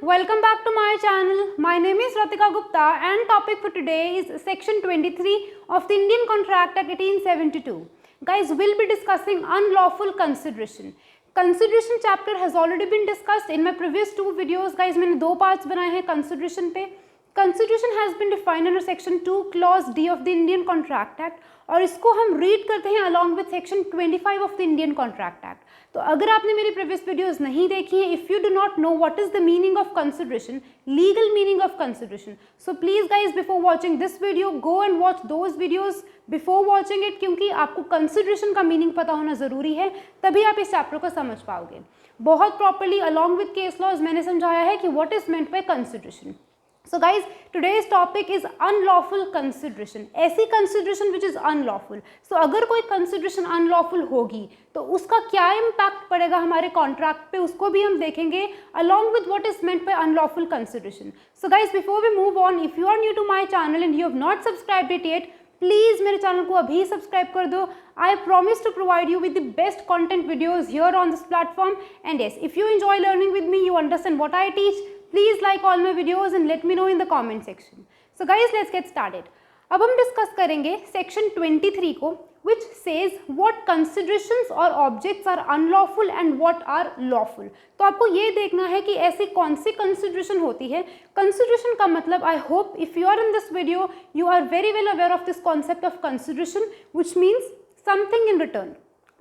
welcome back to my channel. My name is Ratika Gupta and topic for today is section 23 of the Indian Contract Act 1872. Guys, we'll be discussing unlawful consideration. Consideration chapter has already been discussed in my previous two videos. Guys, मैंने दो parts बनाए हैं consideration पे. Consideration has been defined under section 2 clause D of the Indian Contract Act और इसको हम read करते हैं along with section 25 of the Indian Contract Act. तो अगर आपने मेरी previous videos नहीं देखी हैं, if you do not know what is the meaning of consideration, legal meaning of consideration, so please guys before watching this video go and watch those videos before watching it, क्योंकि आपको consideration का meaning पता होना ज़रूरी है, तभी आप इस chapter को समझ पाओगे. बहुत properly along with case laws मैंने समझाया है कि what is meant by consideration. So guys, today's topic is unlawful consideration. ऐसी consideration which is unlawful. So अगर कोई consideration unlawful होगी तो उसका क्या impact पड़ेगा हमारे contract पे, उसको भी हम देखेंगे along with what is meant by unlawful consideration. So guys, before we move on, if you are new to my channel and you have not subscribed it yet, please मेरे channel को अभी subscribe कर दो. I promise to provide you with the best content videos here on this platform. And yes, if you enjoy learning with me, you understand what I teach, please like all my videos and let me know in the comment section. So guys, let's get started. अब हम discuss करेंगे section 23 को, which says what considerations or objects are unlawful and what are lawful. तो आपको ये देखना है कि ऐसी कौन सी consideration होती है. Consideration का मतलब, I hope if you are in this video, you are very well aware of this concept of consideration, which means something in return.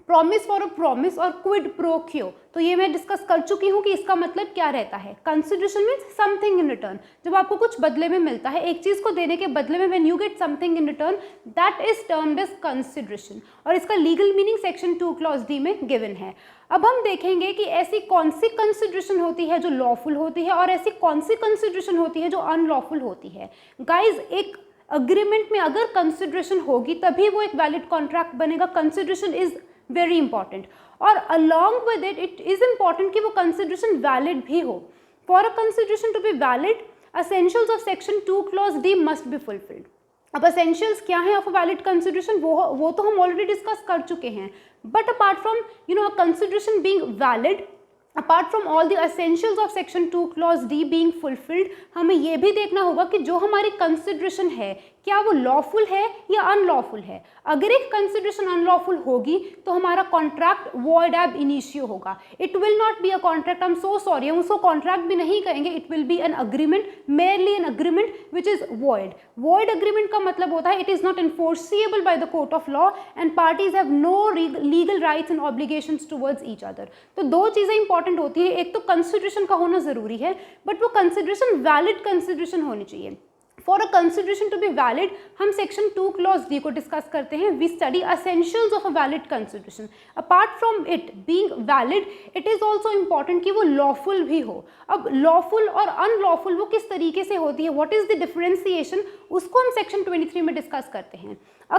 Promise for a promise और क्विड प्रो क्यो. तो ये मैं discuss कर चुकी हूँ कि इसका मतलब क्या रहता है. Consideration means something in return. जब आपको कुछ बदले में मिलता है, एक चीज़ को देने के बदले में, when you get something in return, that is termed as consideration. और इसका legal meaning section 2 clause D में गिवन है. अब हम देखेंगे कि ऐसी कौन सी कंसिडरेशन होती है जो लॉफुल होती है और ऐसी कौन सी कंसिडरेशन होती है जो अनलॉफुल होती है. गाइज, एक अग्रीमेंट में अगर कंसिडरेशन होगी तभी वो एक वैलिड कॉन्ट्रैक्ट बनेगा. कंसिडरेशन इज वेरी इंपॉर्टेंट और along with it is important कि वो कंसिडरेशन वैलिड भी हो. For a consideration to be valid, essentials of section 2 clause D must be fulfilled. अब एसेंशियल्स क्या है ऑफ अ वैलिड कंसिडरेशन, वो तो हम ऑलरेडी डिस्कस कर चुके हैं. But apart from a consideration being valid, apart from all the essentials of section 2 clause D being fulfilled, हमें ये भी देखना होगा कि जो हमारी कंसिडरेशन है क्या वो लॉफुल है या अनलॉफुल है. अगर एक कंसिडरेशन अनलॉफुल होगी तो हमारा कॉन्ट्रैक्ट वॉइड एब इनिशियो होगा. It will not be a contract, I am so sorry, हम उसको कॉन्ट्रैक्ट भी नहीं कहेंगे. It will be an agreement, merely an agreement which is void. Void agreement का मतलब होता है it is not enforceable by the court of law and parties have no legal rights and obligations towards each other. तो दो चीज़ें important होती है. एक तो कंसिडरेशन का होना जरूरी है, बट वो कंसिडरेशन वैलिड कंसिडरेशन होनी चाहिए. For a consideration to be valid, हम सेक्शन 2 क्लॉज डी को डिस्कस करते हैं. We study essentials of a valid consideration. Apart from it being valid, it is also important कि वो लॉफुल भी हो. अब लॉफुल और अनलॉफुल वो किस तरीके से होती है, व्हाट इज द डिफरेंशिएशन, उसको हम सेक्शन 23 में डिस्कस करते हैं. A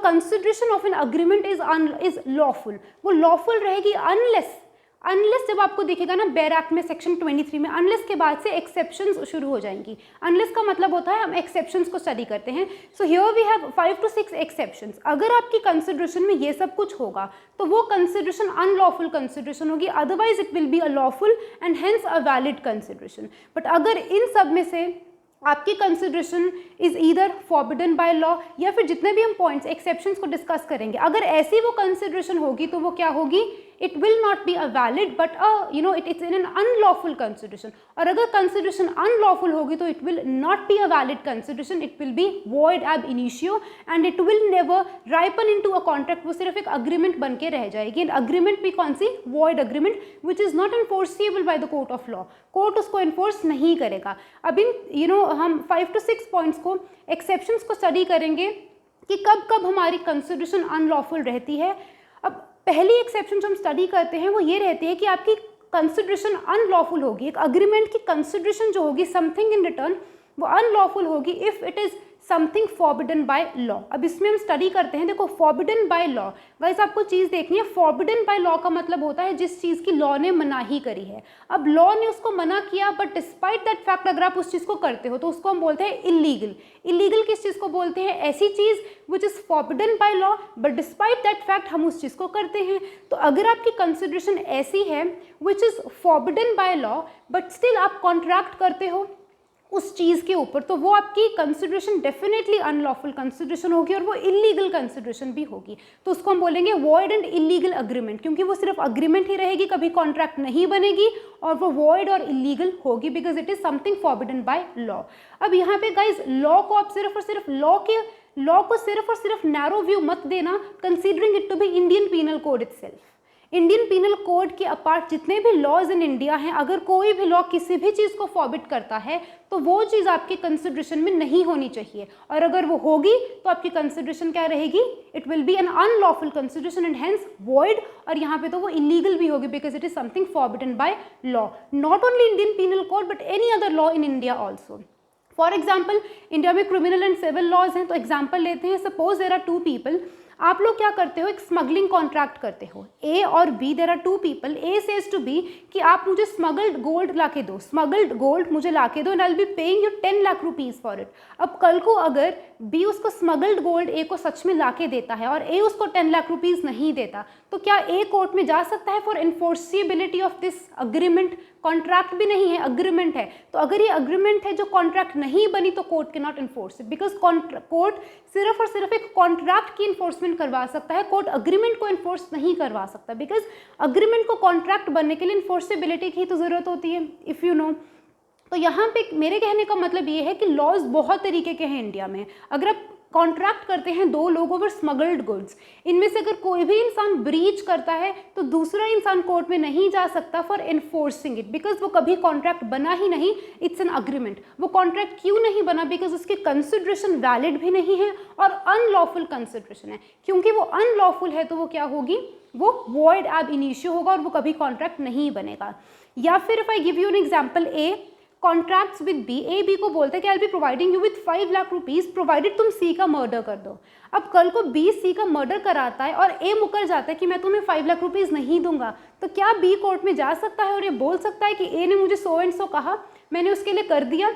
consideration of an agreement is lawful. वो लॉफुल रहेगी अनलेस जब आपको दिखेगा ना बेयर एक्ट में सेक्शन 23 में, अनलेस के बाद से एक्सेप्शंस शुरू हो जाएंगी. अनलेस का मतलब होता है हम एक्सेप्शंस को स्टडी करते हैं. So here we have 5 to 6 exceptions. अगर आपकी कंसिडरेशन में ये सब कुछ होगा तो वो कंसिडरेशन अनलॉफुल कंसिडरेशन होगी. Otherwise it will be a lawful and hence a valid consideration. But अगर इन सब में से आपकी consideration is either forbidden by law, या फिर जितने भी हम पॉइंट्स एक्सेप्शंस को डिस्कस करेंगे, अगर ऐसी वो कंसिडरेशन होगी तो वो क्या होगी, it will not be a valid but it's in an unlawful consideration. और अगर कंसिडरेशन अनलॉफुल होगी तो it will not be a valid consideration, it will be void ab initio and it will never ripen into a contract. वो सिर्फ एक agreement बन के रह जाएगी. एंड अग्रीमेंट भी कौन सी, void agreement which is not enforceable by the court of law. Court उसको एनफोर्स नहीं करेगा. अब इन हम 5 to 6 पॉइंट्स को एक्सेप्शंस को स्टडी करेंगे कि कब कब हमारी कंसिडरेशन अनलॉफुल रहती है. अब पहली एक्सेप्शन जो हम स्टडी करते हैं वो ये रहती है कि आपकी कंसिडरेशन अनलॉफुल होगी. एक अग्रीमेंट की कंसिडरेशन जो होगी समथिंग इन रिटर्न, वो अनलॉफुल होगी if it is something forbidden by law. अब इसमें हम स्टडी करते हैं, देखो फॉरबिडन बाय लॉ, गाइस आपको चीज़ देखनी है, फॉरबिडन बाय लॉ का मतलब होता है जिस चीज़ की लॉ ने मनाही करी है। अब लॉ ने उसको मना किया बट डिस्पाइट दैट फैक्ट अगर आप उस चीज़ को करते हो तो उसको हम बोलते हैं इलीगल। इलीगल किस चीज़ को बोलते हैं? ऐसी चीज़ which is forbidden by law but despite that fact हम उस चीज़ को करते हैं। तो अगर आपकी कंसिडरेशन ऐसी है विच is forbidden by law but still आप कॉन्ट्रैक्ट करते हो उस चीज़ के ऊपर, तो वो आपकी कंसिडरेशन डेफिनेटली अनलॉफुल कंसिडरेशन होगी और वो इलीगल कंसिडरेशन भी होगी। तो उसको हम बोलेंगे वॉइड एंड इलीगल अग्रीमेंट, क्योंकि वो सिर्फ अग्रीमेंट ही रहेगी, कभी कॉन्ट्रैक्ट नहीं बनेगी और वो वॉइड और इलीगल होगी because it is something forbidden by law. अब यहाँ पे गाइज लॉ को आप सिर्फ और सिर्फ लॉ को सिर्फ और सिर्फ नैरो व्यू मत देना, considering it to be Indian penal code itself. Indian penal code के अपार्ट जितने भी लॉज इन इंडिया हैं, अगर कोई भी लॉ किसी भी चीज़ को फॉरबिड करता है तो वो चीज़ आपके कंसिडरेशन में नहीं होनी चाहिए, और अगर वो होगी तो आपकी कंसिडरेशन क्या रहेगी? It will be an unlawful consideration and hence void, और यहाँ पे तो वो इलीगल भी होगी because it is something forbidden by law. Not only Indian penal code but any other law in India also. For example India में criminal and civil laws हैं, तो एग्जाम्पल लेते हैं, suppose there are two people, आप लोग क्या करते हो, एक स्मगलिंग कॉन्ट्रैक्ट करते हो, ए और B, there are two people, A says to B कि आप मुझे स्मगल्ड गोल्ड ला के दो, स्मगल्ड गोल्ड मुझे ला के दो and I will be paying you 10 lakh rupees for it. अब कल को अगर बी उसको स्मगल्ड गोल्ड ए को सच में ला के देता है और ए उसको 10 लाख रुपीज़ नहीं देता, तो क्या ए कोर्ट में जा सकता है for enforceability of this agreement? Contract भी नहीं है, अग्रीमेंट है, तो अगर ये अग्रीमेंट है जो कॉन्ट्रैक्ट नहीं बनी तो कोर्ट के not enforce it, because court सिर्फ और सिर्फ एक कॉन्ट्रैक्ट की इन्फोर्समेंट करवा सकता है, कोर्ट अग्रीमेंट को इन्फोर्स नहीं करवा सकता, बिकॉज अग्रीमेंट को कॉन्ट्रैक्ट बनने के लिए इन्फोर्सिबिलिटी की तो ज़रूरत होती है, इफ़ यू नो। तो यहाँ पे मेरे कहने का मतलब ये है कि लॉज बहुत तरीके के हैं इंडिया में। अगर आप कॉन्ट्रैक्ट करते हैं दो लोग ओवर स्मगल्ड गुड्स, इनमें से अगर कोई भी इंसान ब्रीच करता है तो दूसरा इंसान कोर्ट में नहीं जा सकता फॉर एनफोर्सिंग इट, बिकॉज वो कभी कॉन्ट्रैक्ट बना ही नहीं, इट्स एन अग्रीमेंट। वो कॉन्ट्रैक्ट क्यों नहीं बना? बिकॉज उसकी कंसिडरेशन वैलिड भी नहीं है और अनलॉफुल कंसिडरेशन है। क्योंकि वो अनलॉफुल है तो वो क्या होगी? वो वॉइड एब इनिशियो होगा और वो कभी कॉन्ट्रैक्ट नहीं बनेगा। या फिर if I give you an example, A contracts with B, A B को बोलते हैं कि I be providing you with 5 lakh rupees provided तुम सी का मर्डर कर दो। अब कल को बी सी का मर्डर कराता है और ए मुकर जाता है कि मैं तुम्हें 5 लाख रुपीज़ नहीं दूंगा, तो क्या बी कोर्ट में जा सकता है और ये बोल सकता है कि ए ने मुझे सो एंड सो कहा, मैंने उसके लिए कर दिया,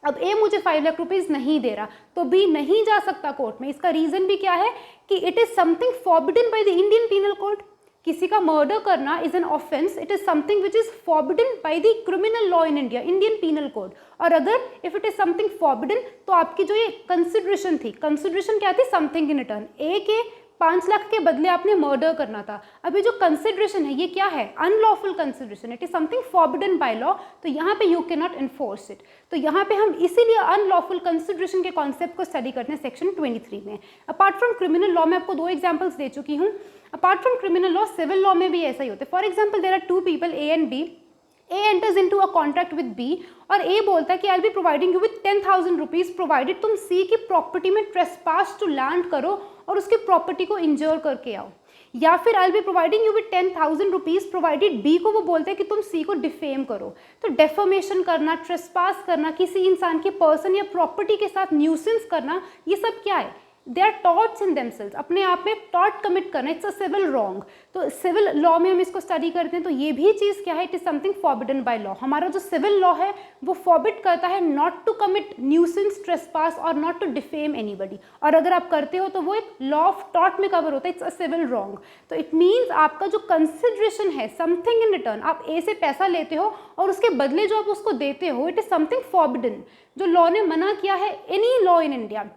अब ए मुझे 5 लाख रुपीज़ नहीं दे रहा, तो बी नहीं जा सकता कोर्ट में। इसका रीज़न भी क्या है कि it is something forbidden by the Indian penal code. किसी का मर्डर करना is an offence, it is something which is forbidden by the criminal law in India, Indian penal code. और अगर if it is something forbidden तो आपकी जो ये consideration थी, कंसिडरेशन क्या थी? Something in return. ए के 5 लाख के बदले आपने मर्डर करना था, अभी जो कंसिडरेशन है ये क्या है? Unlawful consideration, it is something forbidden by law, तो यहाँ पे you can not enforce it. तो यहाँ पे हम इसीलिए अनलॉफुल कंसिडरेशन के कॉन्सेप्ट को स्टडी करते हैं सेक्शन 23 में। अपार्ट फ्रॉम क्रिमिनल लॉ में आपको 2 एग्जाम्पल्स दे चुकी हूँ, apart from criminal law civil law में भी ऐसा ही होता है। For example there are 2 people A and B, A enters into a contract with B और ए बोलता है कि I will be providing you with 10,000 rupees provided तुम सी की प्रॉपर्टी में ट्रेसपास टू लैंड करो और उसकी प्रॉपर्टी को इंजर करके आओ। या फिर I will be providing you with 10,000 rupees provided B को वो बोलते हैं कि तुम सी को डिफेम करो। तो डेफमेशन करना, ट्रेसपास करना, किसी इंसान की पर्सन या प्रॉपर्टी के साथ न्यूसेंस करना, ये सब क्या है? They are torts in themselves, अपने आप में टॉट कमिट करना, इट्स अ सिविल रॉन्ग। तो सिविल लॉ में हम इसको स्टडी करते हैं, तो ये भी चीज़ क्या है? It is something forbidden by law. हमारा जो सिविल लॉ है वो फॉरबिड करता है not to commit nuisance, trespass और नॉट टू डिफेम एनीबडी, और अगर आप करते हो तो वो एक लॉ ऑफ टॉट में कवर होता है, इट्स अ सिविल रॉन्ग। तो इट मीन्स आपका जो कंसिडरेशन है, समथिंग इन रिटर्न, आप ए से पैसा लेते हो और उसके बदले जो आप उसको देते हो, इट इज समथिंग फॉरबिडन, जो लॉ ने मना किया है। एनी लॉ इन इंडिया,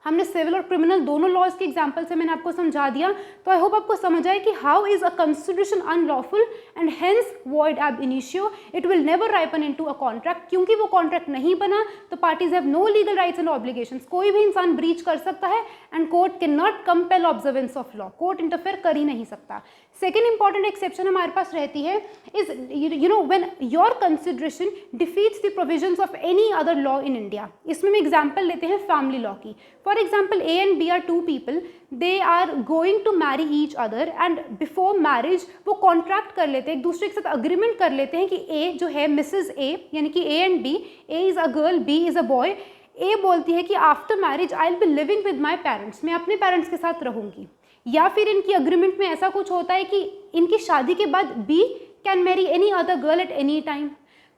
हमने सिविल और क्रिमिनल दोनों लॉज के एग्जाम्पल से मैंने आपको समझा दिया, तो आई होप आपको समझ आए कि how is a consideration unlawful and hence void ab initio, it will never ripen into a contract. क्योंकि वो कॉन्ट्रैक्ट नहीं बना तो parties have no legal rights and obligations, कोई भी इंसान ब्रीच कर सकता है and court can not compel observance of law, court interfere कर ही नहीं सकता। सेकेंड इंपॉर्टेंट एक्सेप्शन हमारे पास रहती है is you know when your consideration defeats the provisions of any other law in India. इसमें हम एग्जाम्पल लेते हैं फैमिली लॉ की। For example A and B are 2 people, they are going to marry each other and before marriage वो contract कर लेते हैं, एक दूसरे के साथ अग्रीमेंट कर लेते हैं कि ए जो है मिसेज ए, यानी कि A and B, A is a girl, B is a boy, A बोलती है कि after marriage I will be living with my parents, मैं अपने पेरेंट्स के साथ रहूँगी, या फिर इनकी अग्रीमेंट में ऐसा कुछ होता है कि इनकी शादी के बाद B can marry any other girl at any time.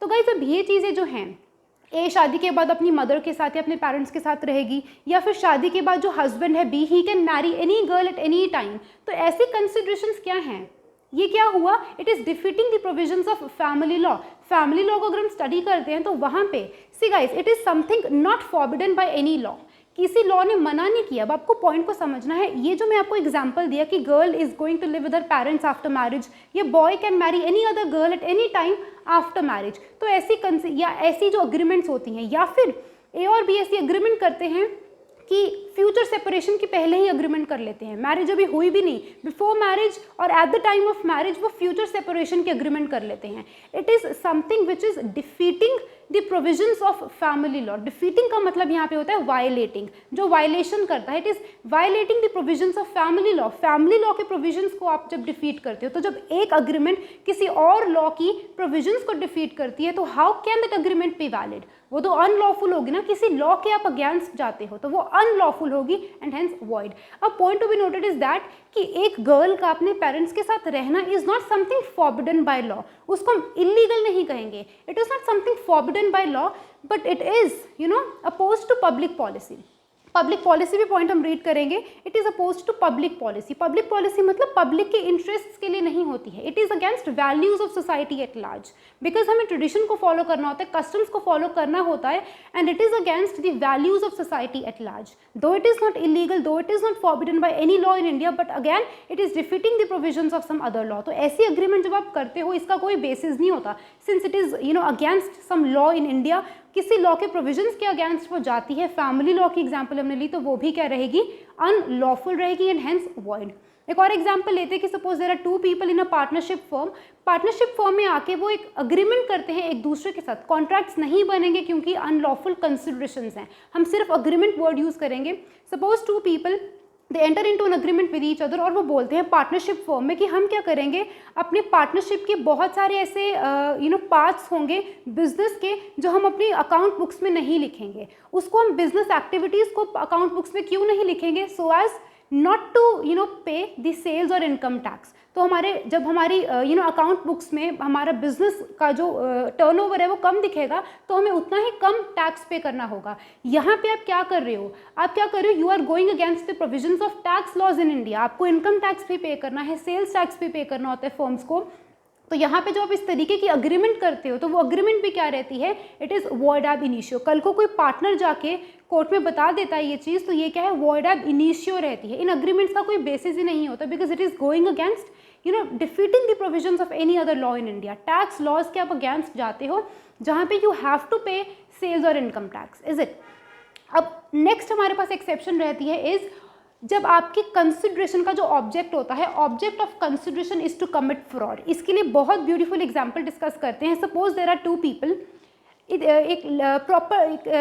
तो गाइस अब ये चीज़ें जो हैं, ए शादी के बाद अपनी मदर के साथ या अपने पेरेंट्स के साथ रहेगी, या फिर शादी के बाद जो हस्बैंड है B he can marry any girl at any time. तो ऐसी कंसिडरेशंस क्या हैं, ये क्या हुआ, it is defeating the provisions of family law. Family law को अगर हम स्टडी करते हैं तो वहाँ पे see guys it is something not forbidden by any law, किसी लॉ ने मना नहीं किया। अब आपको पॉइंट को समझना है। ये जो मैं आपको एग्जांपल दिया कि girl is going to live with her parents after marriage, ये boy can marry any other girl at any time after marriage. तो ऐसी जो अग्रीमेंट्स होती हैं, या फिर ए और बी ऐसी अग्रीमेंट करते हैं कि फ्यूचर सेपरेशन की पहले ही अग्रीमेंट कर लेते हैं, मैरिज अभी हुई भी नहीं, बिफोर मैरिज और at the time of marriage वो फ्यूचर सेपरेशन की अग्रीमेंट कर लेते हैं। It is something which is defeating the provisions of family law. Defeating का मतलब यहाँ पे होता है वायलेटिंग, जो वायलेशन करता है। It is violating the provisions of family law. Family law के प्रोविजंस को आप जब डिफीट करते हो, तो जब एक अग्रीमेंट किसी और लॉ की प्रोविजंस को डिफीट करती है, तो how can that agreement be valid? वो तो अनलॉफुल होगी ना, किसी लॉ के आप अगेंस्ट जाते हो तो वो अनलॉफुल होगी एंड हेंस वॉइड। अब point to be noted is that कि एक गर्ल का अपने पेरेंट्स के साथ रहना is not something forbidden by law, उसको हम इलीगल नहीं कहेंगे। It is not something forbidden by law, but it is oppose to public policy. Public policy भी पॉइंट हम रीड करेंगे। It is oppose to public policy. Public policy मतलब public के interests के लिए नहीं होती है। It is against values of society at large, because हमें ट्रेडिशन को फॉलो करना होता है, कस्टम्स को फॉलो करना होता है, and it is against the values of society at large. Though it is not illegal, though it is not forbidden by any law in India, but again it is defeating the provisions of some other law. तो ऐसी agreement जब आप करते हो, इसका कोई basis नहीं होता, since it is against some law in India, किसी लॉ के प्रोविजंस के अगेंस्ट वो जाती है। फैमिली लॉ की एग्जांपल हमने ली, तो वो भी क्या रहेगी, अनलॉफुल रहेगी एंड हेंस वॉइड। एक और एग्जांपल लेते हैं कि suppose there are two people in a partnership firm. Partnership firm में आके वो एक अग्रीमेंट करते हैं एक दूसरे के साथ। कॉन्ट्रैक्ट्स नहीं बनेंगे क्योंकि अनलॉफुल कंसिडरेशंस हैं, हम सिर्फ अग्रीमेंट वर्ड यूज करेंगे। Suppose two people they enter into an agreement with each other, और वो बोलते हैं पार्टनरशिप फर्म में कि हम क्या करेंगे, अपने पार्टनरशिप के बहुत सारे ऐसे पार्ट्स होंगे बिजनेस के जो हम अपनी अकाउंट बुक्स में नहीं लिखेंगे, उसको हम बिजनेस एक्टिविटीज़ को अकाउंट बुक्स में क्यों नहीं लिखेंगे, सो एज नॉट टू पे द सेल्स और इनकम टैक्स। तो जब हमारी अकाउंट बुक्स में हमारा बिजनेस का जो टर्नओवर है वो कम दिखेगा, तो हमें उतना ही कम टैक्स पे करना होगा। यहाँ पे आप क्या कर रहे हो, you are going against the provisions of tax laws in India. आपको इनकम टैक्स भी पे करना है, सेल्स टैक्स भी पे करना होता है फर्म्स को। तो यहाँ पे जो आप इस तरीके की अग्रीमेंट करते हो, तो वो अग्रीमेंट भी क्या रहती है, it is void ab initio. कल को कोई पार्टनर जाके कोर्ट में बता देता है ये चीज़, तो ये क्या है, वॉइड एब इनिशियो रहती है। इन अग्रीमेंट्स का कोई बेसिस ही नहीं होता, because it is going against defeating the provisions of any other law in India. Tax laws के आप अगेंस्ट जाते हो जहाँ पे you have to pay sales और इनकम टैक्स, इज इट। अब नेक्स्ट हमारे पास एक्सेप्शन रहती है इज जब आपकी कंसिडरेशन का जो ऑब्जेक्ट होता है, object of consideration is to commit fraud. इसके लिए बहुत ब्यूटीफुल एग्जांपल डिस्कस करते हैं। Suppose there are two people,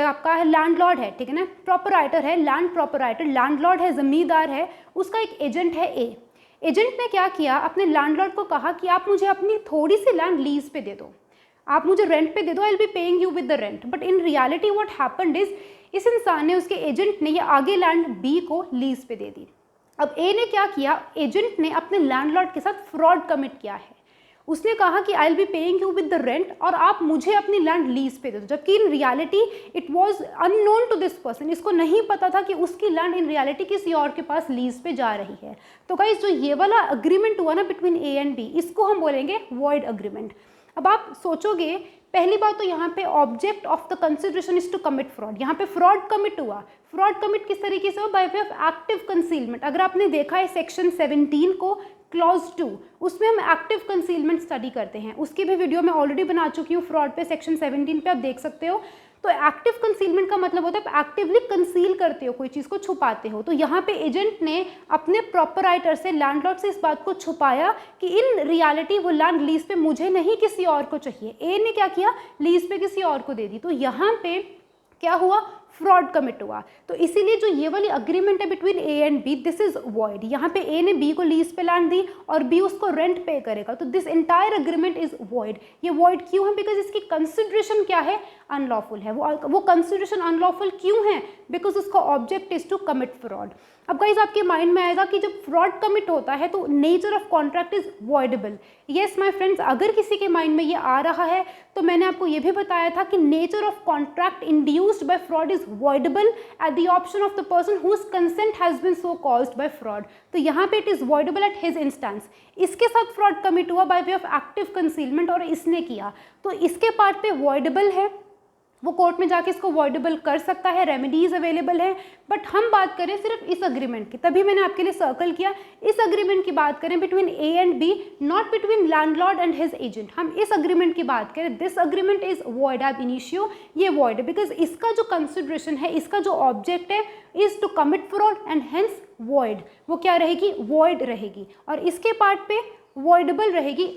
आपका है लैंडलॉर्ड है, ठीक है ना, प्रॉपराइटर है, लैंड प्रॉपराइटर, लैंडलॉर्ड है, जमींदार है, उसका एक एजेंट है ए। एजेंट ने क्या किया, अपने लैंडलॉर्ड को कहा कि आप मुझे अपनी थोड़ी सी लैंड लीज पे दे दो, आप मुझे रेंट पे दे दो, आई will be paying you with the rent. But in reality what happened is, इस इंसान ने, उसके एजेंट ने, ये आगे लैंड बी को लीज पे दे दी। अब ए ने क्या किया, एजेंट ने अपने लैंडलॉर्ड के साथ फ्रॉड कमिट किया है। उसने कहा कि I will be paying you with the rent और आप मुझे अपनी लैंड लीज पे दे दो, जबकि in reality it was unknown to this person. इसको नहीं पता था कि उसकी लैंड इन रियलिटी किसी और के पास लीज पे जा रही है। तो गाइस जो ये वाला अग्रीमेंट हुआ ना बिटवीन ए एंड बी, इसको हम बोलेंगे वॉइड अग्रीमेंट। अब आप सोचोगे, पहली बात तो यहाँ पे object of the consideration is to commit fraud. यहाँ पे फ्रॉड कमिट हुआ। फ्रॉड कमिट किस तरीके से हो, by way of active concealment. अगर आपने देखा है सेक्शन 17 को क्लॉज 2, उसमें हम एक्टिव कंसीलमेंट स्टडी करते हैं, उसकी भी वीडियो मैं ऑलरेडी बना चुकी हूँ फ्रॉड पे, सेक्शन 17 पे आप देख सकते हो। तो एक्टिव कंसीलमेंट का मतलब होता है आप एक्टिवली कंसील करते हो, कोई चीज़ को छुपाते हो। तो यहाँ पे एजेंट ने अपने प्रॉपराइटर से, लैंडलॉर्ड से इस बात को छुपाया कि इन रियलिटी वो लैंड लीज पे मुझे नहीं किसी और को चाहिए। ए ने क्या किया, लीज पे किसी और को दे दी। तो यहाँ पे क्या हुआ, फ्रॉड कमिट हुआ। तो इसीलिए जो ये वाली अग्रीमेंट है between A and B, this is void. यहाँ पे ए ने बी को लीज पे लैंड दी और बी उसको रेंट पे करेगा, तो this entire agreement is void. ये वॉइड क्यों है? बिकॉज इसकी कंसिडरेशन क्या है? अनलॉफुल है। वो कंसिडरेशन अनलॉफुल क्यों है? बिकॉज उसका object is to commit fraud. अब गाइज आपके माइंड में आएगा कि जब फ्रॉड कमिट होता है तो nature of contract is voidable. Yes my friends, अगर किसी के माइंड में ये आ रहा है तो मैंने आपको ये भी बताया था कि nature of contract induced by fraud is voidable at the option of the person whose consent has been so caused by fraud. तो यहाँ पे it is voidable at his instance. इसके साथ फ्रॉड कमिट हुआ by way of active concealment और इसने किया, तो इसके पार्ट पे वॉइडेबल है, वो कोर्ट में जाके इसको वॉइडेबल कर सकता है, रेमेडीज अवेलेबल है। बट हम बात करें सिर्फ इस अग्रीमेंट की, तभी मैंने आपके लिए सर्कल किया, इस अग्रीमेंट की बात करें between A and B, not between landlord and his agent. हम इस अग्रीमेंट की बात करें, this agreement is void ab initio. ये वॉइड है बिकॉज इसका जो कंसिडरेशन है, इसका जो ऑब्जेक्ट है is to commit fraud and hence void. वो क्या रहेगी? वॉइड रहेगी, और इसके पार्ट पे वॉइडेबल रहेगी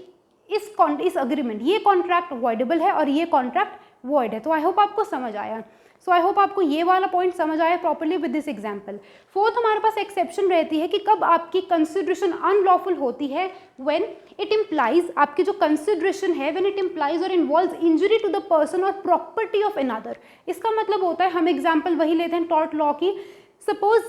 इस अग्रीमेंट। ये कॉन्ट्रैक्ट वॉइडेबल है और ये कॉन्ट्रैक्ट वॉइड है। तो आई होप आपको समझ आया। सो आई होप आपको ये वाला पॉइंट समझ आया properly with this example. Fourth हमारे पास एक्सेप्शन रहती है कि कब आपकी कंसिडरेशन अनलॉफुल होती है, व्हेन इट इम्प्लाइज, आपकी जो कंसिडरेशन है व्हेन इट इम्प्लाइज और involves injury to the person और प्रॉपर्टी ऑफ अनदर। इसका मतलब होता है, हम एग्जाम्पल वही लेते हैं टॉर्ट लॉ की। सपोज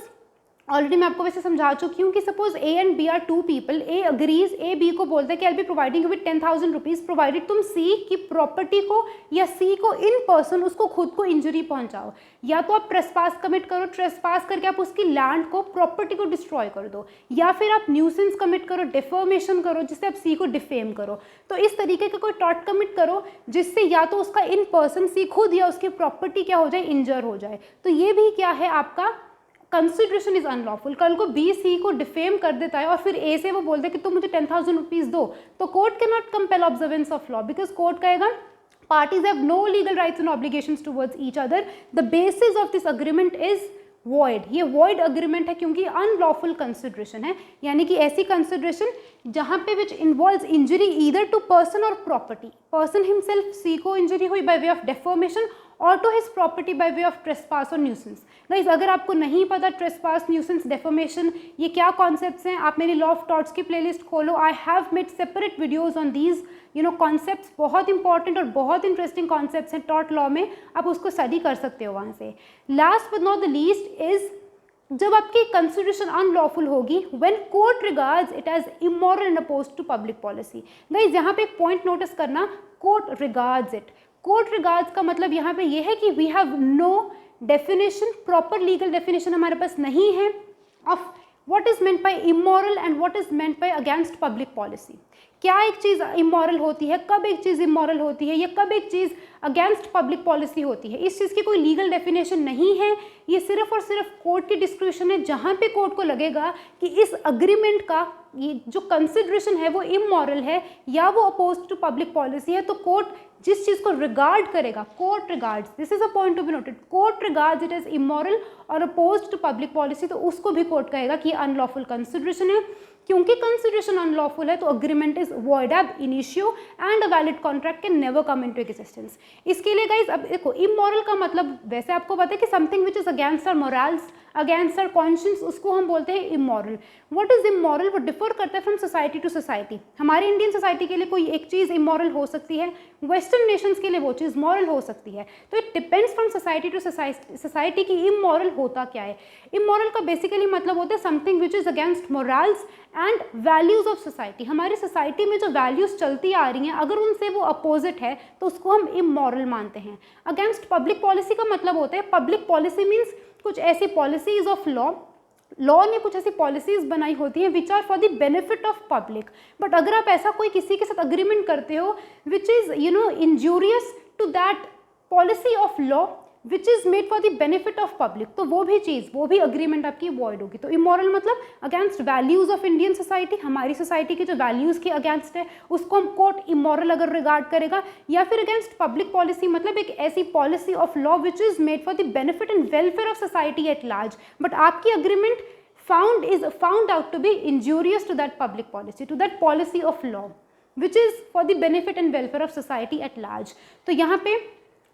ऑलरेडी मैं आपको वैसे समझा चुकी हूँ कि suppose A and B are two people, A agrees, A B को बोलता है कि I be providing with 10,000 rupees provided तुम सी की प्रॉपर्टी को या सी को इन पर्सन उसको खुद को इंजरी पहुंचाओ। या तो आप ट्रेसपास कमिट करो, ट्रेसपास करके आप उसकी लैंड को, प्रॉपर्टी को डिस्ट्रॉय कर दो, या फिर आप न्यूसेंस कमिट करो, डिफर्मेशन करो जिससे आप सी को डिफेम करो। तो इस तरीके का कोई टॉर्ट कमिट करो जिससे या तो उसका इन पर्सन सी खुद या उसकी प्रॉपर्टी क्या हो जाए, इंजर हो जाए। तो ये भी क्या है आपका कंसिडरेशन इज अनलॉफुल। कल को बी सी को डिफेम कर देता है और फिर ए से वो बोलते हैं कि तुम मुझे 10,000 रुपीज दो, तो court can not compel observance of law because court कहेगा parties have no legal rights and obligations towards each other. The basis of this agreement is void. ये void agreement है क्योंकि unlawful consideration है, यानी कि ऐसी consideration जहाँ पे which involves injury either to person or property. Person himself C को injury हुई by way of deformation or to his property by way of trespass or nuisance. Guys, अगर आपको नहीं पता trespass, nuisance, defamation ये क्या concepts हैं, आप मेरी law of torts की playlist खोलो. I have made separate videos on these concepts. बहुत इंपॉर्टेंट और बहुत इंटरेस्टिंग कॉन्सेप्ट्स हैं टॉर्ट लॉ में, आप उसको स्टडी कर सकते हो वहाँ से. Last but not the least is जब आपकी कंसिडरेशन अनलॉफुल होगी when court regards it as immoral and opposed to public policy. Guys यहाँ पे एक पॉइंट नोटिस करना, court regards it. Court regards का मतलब यहाँ पे ये है कि we have no definition, proper legal definition हमारे पास नहीं है of what is meant by immoral and what is meant by against public policy. क्या एक चीज़ इमोरल होती है, कब एक चीज़ इमोरल होती है, या कब एक चीज़ अगेंस्ट पब्लिक पॉलिसी होती है, इस चीज़ की कोई लीगल डेफिनेशन नहीं है. ये सिर्फ और सिर्फ कोर्ट की डिस्क्रिप्शन है, जहाँ पे कोर्ट को लगेगा कि इस अग्रीमेंट का ये जो कंसिडरेशन है वो इमोरल है या वो अपोज टू पब्लिक पॉलिसी है, तो कोर्ट जिस चीज़ को रिगार्ड करेगा, court regards, this is a point to be noted, court regards it as immoral और अपोज टू पब्लिक पॉलिसी, तो उसको भी कोर्ट कहेगा कि अनलॉफुल कंसिडरेशन है. क्योंकि कंसिडरेशन अनलॉफुल है तो agreement is void ab initio and a valid contract can never come into existence. इसके लिए गाइज अब देखो, इमोरल का मतलब वैसे आपको पता है कि something which is against our morals, against our conscience, उसको हम बोलते हैं इमोरल. What is immoral? वो डिफर करता है फ्रॉम सोसाइटी टू सोसाइटी. हमारे इंडियन सोसाइटी के लिए कोई एक चीज़ इमोरल हो सकती है, वेस्टर्न नेशंस के लिए वो चीज़ मॉरल हो सकती है. तो it depends from society to society की इमोरल होता क्या है. इमोरल का बेसिकली मतलब होता है something which is against morals and values of society. हमारी सोसाइटी में जो वैल्यूज़ चलती आ रही हैं अगर उनसे वो अपोजिट है तो उसको हम इमोरल मानते हैं. अगेंस्ट पब्लिक पॉलिसी का मतलब होता है, पब्लिक पॉलिसी मीन्स कुछ ऐसी पॉलिसीज ऑफ लॉ ने कुछ ऐसी पॉलिसीज बनाई होती हैं which are for the benefit of public. But अगर आप ऐसा कोई किसी के साथ अग्रीमेंट करते हो which is injurious to that policy of law which is made for the benefit of public, तो वो भी चीज़, वो भी अग्रीमेंट आपकी वॉइड होगी. तो इमोरल मतलब against values of Indian society, हमारी सोसाइटी की जो वैल्यूज़ के अगेंस्ट है उसको हम कोर्ट इमोरल अगर रिगार्ड करेगा. या फिर अगेंस्ट पब्लिक पॉलिसी मतलब एक ऐसी policy of law which is made for the benefit and welfare of society at large, but आपकी agreement found out to be injurious to that public policy, to that policy of law which is for the benefit and welfare of society at large. तो यहाँ पे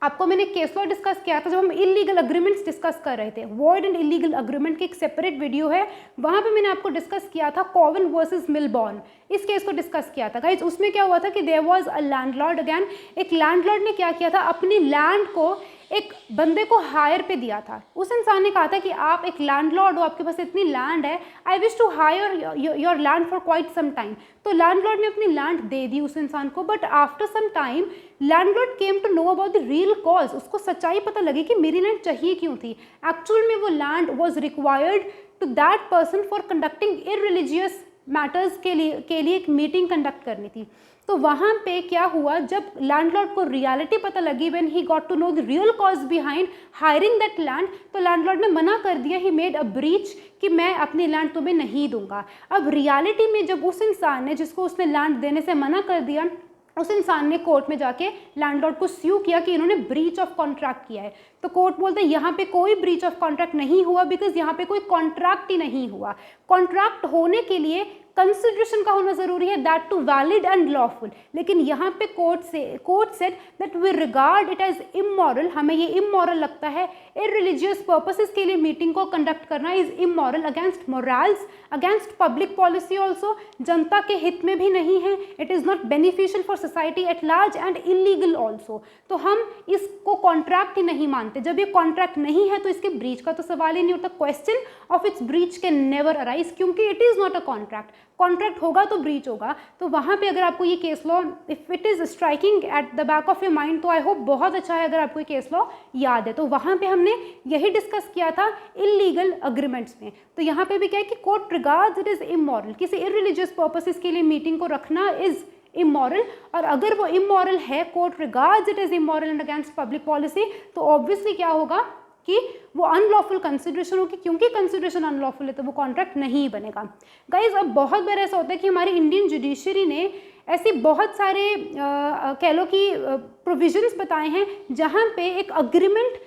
आपको मैंने case law discuss किया था जब हम इलीगल अग्रीमेंट्स डिस्कस कर रहे थे, वॉइड एंड इलीगल अग्रीमेंट की एक सेपरेट वीडियो है, वहाँ पे मैंने आपको डिस्कस किया था कॉवन वर्सेस मिलबॉर्न, इस केस को डिस्कस किया था गाइज। उसमें क्या हुआ था कि there was a landlord, again एक लैंडलॉर्ड ने क्या किया था, अपनी लैंड को एक बंदे को हायर पे दिया था। उस इंसान ने कहा था कि आप एक लैंडलॉर्ड हो, आपके पास इतनी लैंड है, I wish to hire your land for quite some time. तो लैंडलॉर्ड ने अपनी लैंड दे दी उस इंसान को, but after some time landlord came to know about the real cause, उसको सच्चाई पता लगी कि मेरी लैंड चाहिए क्यों थी। एक्चुअल में वो land was required to that person for conducting irreligious matters के लिए एक मीटिंग कंडक्ट करनी थी। तो वहाँ पे क्या हुआ, जब लैंडलॉर्ड को रियलिटी पता लगी, when he got to know the real cause behind hiring that land, तो लैंडलॉर्ड ने मना कर दिया, ही मेड अ ब्रीच कि मैं अपनी लैंड तुम्हें नहीं दूंगा। अब रियलिटी में जब उस इंसान ने, जिसको उसने लैंड देने से मना कर दिया, उस इंसान ने कोर्ट में जाके लैंडलॉर्ड को स्यू किया कि इन्होंने ब्रीच ऑफ कॉन्ट्रैक्ट किया है। तो कोर्ट बोलते हैं यहाँ पे कोई ब्रीच ऑफ कॉन्ट्रैक्ट नहीं हुआ, बिकॉज यहाँ पे कोई कॉन्ट्रैक्ट ही नहीं हुआ। कॉन्ट्रैक्ट होने के लिए कंसिडरेशन का होना जरूरी है, that to valid and lawful. लेकिन यहाँ पे court said that we regard it as immoral, हमें ये इमोरल लगता है, इररिलीजियस पर्पसेस के लिए मीटिंग को कंडक्ट करना is immoral, against morals, against public policy also, जनता के हित में भी नहीं है, it is not beneficial for society at large and illegal also. तो हम इसको कॉन्ट्रैक्ट ही नहीं मानते। जब ये कॉन्ट्रैक्ट नहीं है तो इसके ब्रीच का तो सवाल ही नहीं उठता, question of its breach can never arise, क्योंकि it is not a contract. Contract होगा तो ब्रीच होगा। तो वहाँ पे अगर आपको ये case law, if it is striking at the back of your mind, तो आई होप बहुत अच्छा है अगर आपको ये केस लॉ याद है। तो वहाँ पे हमने यही डिस्कस किया था इलीगल अग्रीमेंट्स में। तो यहाँ पे भी क्या है कि court regards it is immoral, किसी इररिलीजियस पर्पसेस के लिए मीटिंग को रखना इज़ इमोरल, और अगर वो इमोरल है, court regards it is immoral and against public policy, तो ऑब्वियसली क्या होगा कि वो अनलॉफुल कंसिडरेशन होगी, क्योंकि कंसिडरेशन अनलॉफुल है तो वो कॉन्ट्रैक्ट नहीं बनेगा। गाइज अब बहुत बार ऐसा होता है कि हमारी इंडियन जुडिशरी ने ऐसे बहुत सारे कह लो कि प्रोविजंस बताए हैं जहाँ पे एक agreement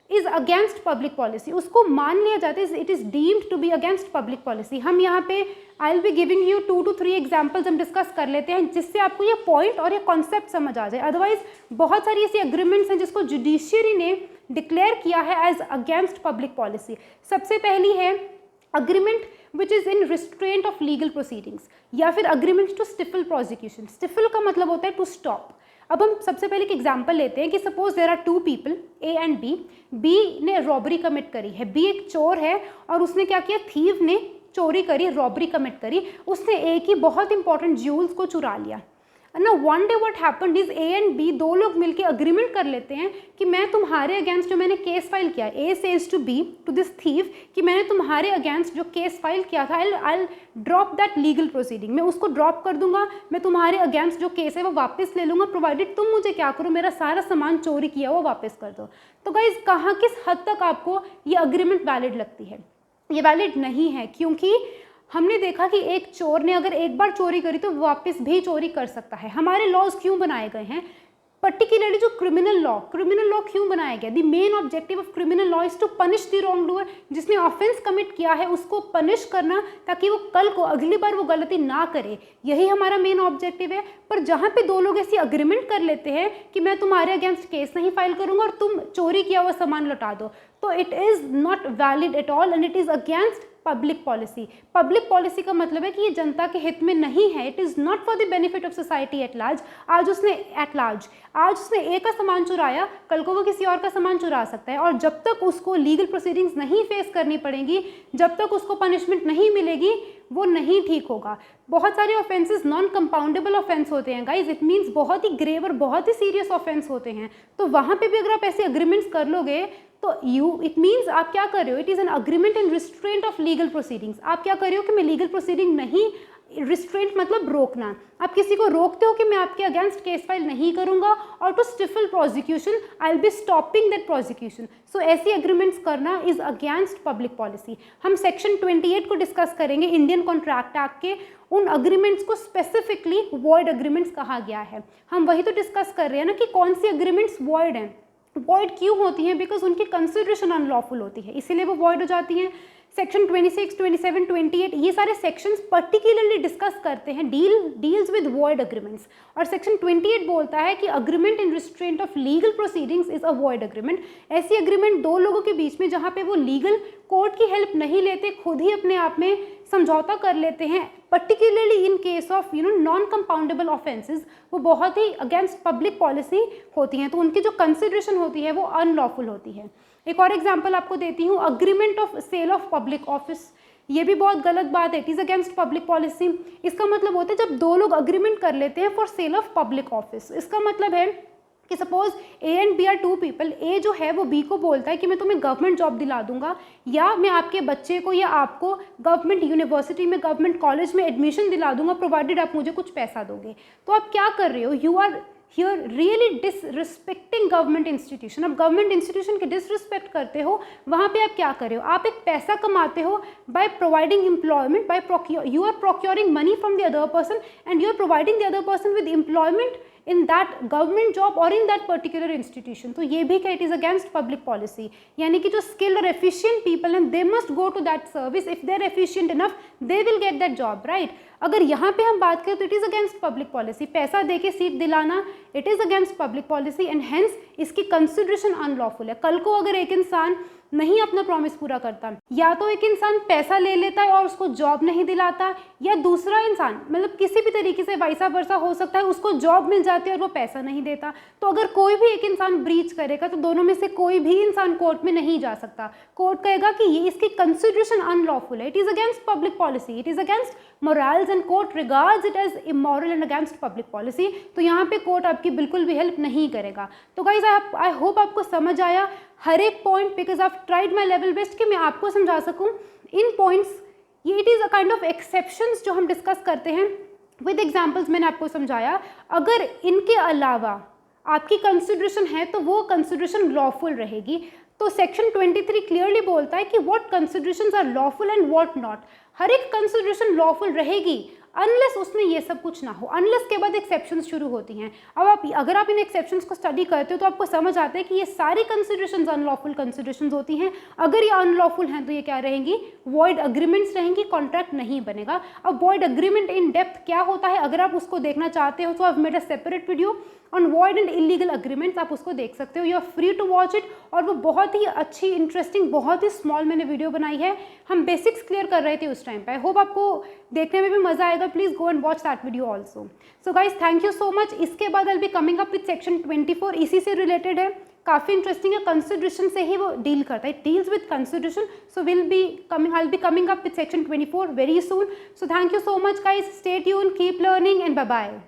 is against public policy, उसको मान लिया जाता है, it is deemed to be against public policy. हम यहाँ पे I will be giving you 2 to 3 examples हम डिस्कस कर लेते हैं, जिससे आपको ये पॉइंट और ये कॉन्सेप्ट समझ आ जाए। अदरवाइज बहुत सारी ऐसी अग्रीमेंट्स हैं जिसको जुडिशरी ने डिक्लेयर किया है एज अगेंस्ट पब्लिक पॉलिसी। सबसे पहली है agreement which is in restraint of legal proceedings, या फिर agreement to stifle prosecution. Stifle का मतलब होता है टू स्टॉप। अब हम सबसे पहले एक एग्जांपल लेते हैं कि suppose there are 2 people, A and B. B ने रॉबरी कमिट करी है, बी एक चोर है और उसने क्या किया, थीव ने चोरी करी, रॉबरी कमिट करी, उसने ए की बहुत इंपॉर्टेंट ज्यूल्स को चुरा लिया। ना one day what happened is A and B, दो लोग मिलके अग्रीमेंट कर लेते हैं कि मैं तुम्हारे अगेंस्ट जो मैंने केस फाइल किया, A says to B to this thief कि मैंने तुम्हारे अगेंस्ट जो केस फाइल किया था, I drop that legal proceeding, मैं उसको ड्रॉप कर दूंगा, मैं तुम्हारे अगेंस्ट जो केस है वो वापस ले लूंगा, प्रोवाइडेड तुम मुझे क्या करो, मेरा सारा सामान चोरी किया वो वापस कर दो। तो गाइज कहाँ किस हद तक आपको ये अग्रीमेंट वैलिड लगती है? ये वैलिड नहीं है, क्योंकि हमने देखा कि एक चोर ने अगर एक बार चोरी करी तो वापस भी चोरी कर सकता है। हमारे लॉज क्यों बनाए गए हैं? पर्टिकुलरली जो क्रिमिनल लॉ क्यों बनाया गया? The main objective of criminal law is to punish the wrong doer. जिसने ऑफेंस कमिट किया है उसको पनिश करना, ताकि वो कल को अगली बार वो गलती ना करे, यही हमारा मेन ऑब्जेक्टिव है। पर जहाँ पे दो लोग ऐसी अग्रीमेंट कर लेते हैं कि मैं तुम्हारे अगेंस्ट केस नहीं फाइल करूंगा और तुम चोरी किया हुआ सामान लौटा दो, तो it is not valid at all and it is against public policy. Public policy का मतलब है कि ये जनता के हित में नहीं है, it is not for the benefit of society at large. आज उसने ए का सामान चुराया, कल को वो किसी और का सामान चुरा सकता है, और जब तक उसको लीगल प्रोसीडिंग्स नहीं फेस करनी पड़ेंगी, जब तक उसको पनिशमेंट नहीं मिलेगी, वो नहीं ठीक होगा। बहुत सारे ऑफेंसेस नॉन कंपाउंडेबल ऑफेंस होते हैं गाइज, इट मीन्स बहुत ही ग्रेव और बहुत ही सीरियस ऑफेंस होते हैं। तो वहाँ पे भी अगर आप ऐसे अग्रीमेंट्स कर लोगे तो इट मीन्स आप क्या कर रहे हो, it is an agreement in restraint of legal proceedings. आप क्या कर रहे हो कि मैं लीगल प्रोसीडिंग नहीं, रिस्ट्रेंट मतलब रोकना, आप किसी को रोकते हो कि मैं आपके अगेंस्ट केस फाइल नहीं करूंगा, और to stifle prosecution I will be stopping that prosecution. So ऐसी एग्रीमेंट्स करना इज अगेंस्ट पब्लिक पॉलिसी। हम सेक्शन 28 को डिस्कस करेंगे इंडियन कॉन्ट्रैक्ट एक्ट के, उन अग्रीमेंट्स को स्पेसिफिकली वॉइड अग्रीमेंट्स कहा गया है। हम वही तो डिस्कस कर रहे हैं ना कि कौन सी अग्रीमेंट्स वॉइड हैं। वॉइड क्यों होती हैं? बिकॉज उनकी कंसिडरेशन अनलॉफुल होती है, इसीलिए वो वॉइड हो जाती हैं। सेक्शन 26, 27, 28 ये सारे सेक्शंस पर्टिकुलरली डिस्कस करते हैं डील्स विद वॉइड अग्रीमेंट्स। और सेक्शन 28 बोलता है कि agreement in restraint of legal proceedings is a void agreement. ऐसी अग्रीमेंट दो लोगों के बीच में जहाँ पे वो लीगल कोर्ट की हेल्प नहीं लेते, खुद ही अपने आप में समझौता कर लेते हैं, particularly in case of non compoundable offences, वो बहुत ही अगेंस्ट पब्लिक पॉलिसी होती हैं, तो उनकी जो कंसिडरेशन होती है वो अनलॉफुल होती है। एक और एग्जांपल आपको देती हूँ, agreement of sale of public office. ये भी बहुत गलत बात है, it is against public policy. इसका मतलब होता है जब दो लोग अग्रीमेंट कर लेते हैं for sale of public office. इसका मतलब है कि suppose A and B are two people, A जो है वो बी को बोलता है कि मैं तुम्हें गवर्नमेंट जॉब दिला दूंगा, या मैं आपके बच्चे को या आपको गवर्नमेंट यूनिवर्सिटी में, गवर्नमेंट कॉलेज में एडमिशन दिला दूंगा प्रोवाइडेड आप मुझे कुछ पैसा दोगे। तो आप क्या कर रहे हो, you are here really disrespecting government institution. अब गवर्नमेंट इंस्टीट्यूशन के डिसरिस्पेक्ट करते हो, वहाँ पे आप क्या कर रहे हो, आप एक पैसा कमाते हो by providing employment, by you are procuring money from the other person and you are providing the other person with employment in that government job or in that particular institution। तो ये भी क्या, it is against public policy। यानी कि जो skilled और efficient people हैं, they must go to that service, if they are efficient enough they will get that job, right। अगर यहाँ पे हम बात करें तो it is against public policy, पैसा देके सीट दिलाना it is against public policy and hence इसकी consideration unlawful है। कल को अगर एक इंसान नहीं अपना प्रॉमिस पूरा करता, या तो एक इंसान पैसा ले लेता है और उसको जॉब नहीं दिलाता, या दूसरा इंसान मतलब किसी भी तरीके से वैसा वर्सा हो सकता है, उसको जॉब मिल जाती है और वो पैसा नहीं देता, तो अगर कोई भी एक इंसान ब्रीच करेगा तो दोनों में से कोई भी इंसान कोर्ट में नहीं जा सकता। कोर्ट कहेगा कि ये इसकी कंसिडरेशन अनलॉफुल है, it is against public policy, it is against morals and court regards it as immoral and against public policy. तो यहाँ पे कोर्ट आपकी बिल्कुल भी हेल्प नहीं करेगा। तो गाइज आई होप आपको समझ आया हर एक point, because I tried my level best कि मैं आपको समझा सकूं इन पॉइंट्स। ये it is a kind of exceptions जो हम डिस्कस करते हैं विद एग्जांपल्स, मैंने आपको समझाया। अगर इनके अलावा आपकी कंसिडरेशन है तो वो कंसिडरेशन लॉफुल रहेगी। तो सेक्शन 23 क्लियरली बोलता है कि what considerations are lawful and what not. हर एक कंसिडरेशन लॉफुल रहेगी अनलेस उसमें ये सब कुछ ना हो, अनलेस के बाद एक्सेप्शंस शुरू होती हैं। अब अगर आप इन एक्सेप्शंस को स्टडी करते हो तो आपको समझ आता है कि ये सारी कंसिडरेशंस अनलॉफुल कंसिडरेशंस होती हैं। अगर ये अनलॉफुल हैं तो ये क्या रहेंगी, वॉइड अग्रीमेंट्स रहेंगी, कॉन्ट्रैक्ट नहीं बनेगा। अब वॉइड अग्रीमेंट इन डेप्थ क्या होता है, अगर आप उसको देखना चाहते हो तो I have made a separate video on void and illegal agreements, आप उसको देख सकते हो, you are free to watch it. और वो बहुत ही अच्छी, इंटरेस्टिंग, बहुत ही स्मॉल मैंने वीडियो बनाई है, हम बेसिक्स क्लियर कर रहे थे उस टाइम पे। आई होप आपको देखने में भी मजा आएगा, please go and watch that video also. So guys thank you so much. इसके बाद I be coming up with section 24, इसी से रिलेटेड है, काफ़ी इंटरेस्टिंग है, कंसिडरेशन से ही वो डील करता है, deals with consideration. So I will be coming up with section 24 very soon. So thank you so much guys, stay tuned, keep learning and bye bye.